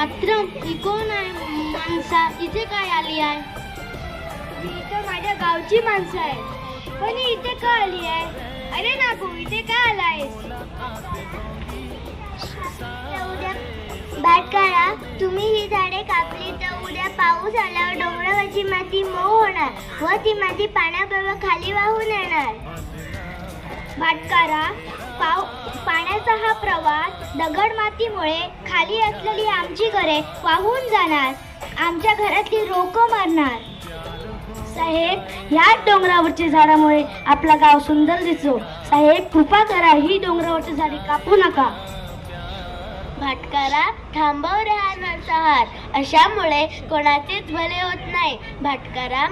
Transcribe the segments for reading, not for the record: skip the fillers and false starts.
पात्र ही कोण आहे माणसा? इथे काय आली आहे? ही तर माझ्या गावची माणसं आहे, पण ही इथे का आली आहे? अरे नागू, इथे का आलायस? भाटकारा, तुम्ही ही झाडे कापली तर उद्या पाऊस आल्यावर डोंगरावरची माती मऊ होणार व ती माती पाण्याबरोबर खाली वाहून येणार. भाटकारा, पाण्याचा हा प्रवास दगड मातीमुळे खाली असलेली आमची घरे वाहून जाणार, आमच्या घरातली रोकं मारणार. साहेब, ह्याच डोंगरावरच्या झाडामुळे आपला गाव सुंदर दिसतो. साहेब, कृपा करा, ही डोंगरावरची झाडे कापू नका. भाटकारा, थांबव रे हा नरसंहार, अशामुळे कोणाचेच भले होत नाही. भाटकारा,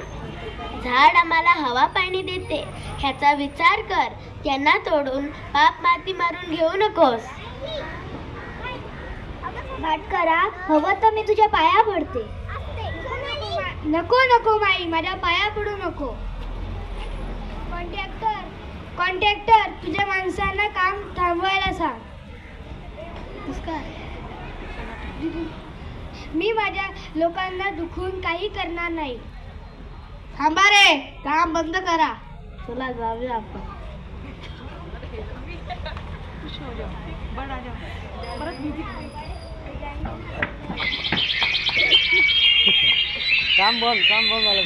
झाड आम्हाला हवा पाणी देते, ह्याचा विचार कर. त्यांना तोडून पाप माती मारून घेऊ नकोस. भाटकारा, हवं तर मी तुझ्या पाया पडते. नको नको माई, माझ्या पाया पडू नको. कॉन्ट्रॅक्टर, तुझ्या माणसांना काम थांबवायला सांग. मी माझ्या लोकांना दुखवून काही करणार नाही. थांबा रे, काम बंद करा. चला जाऊया आपण. काम बंद झालं.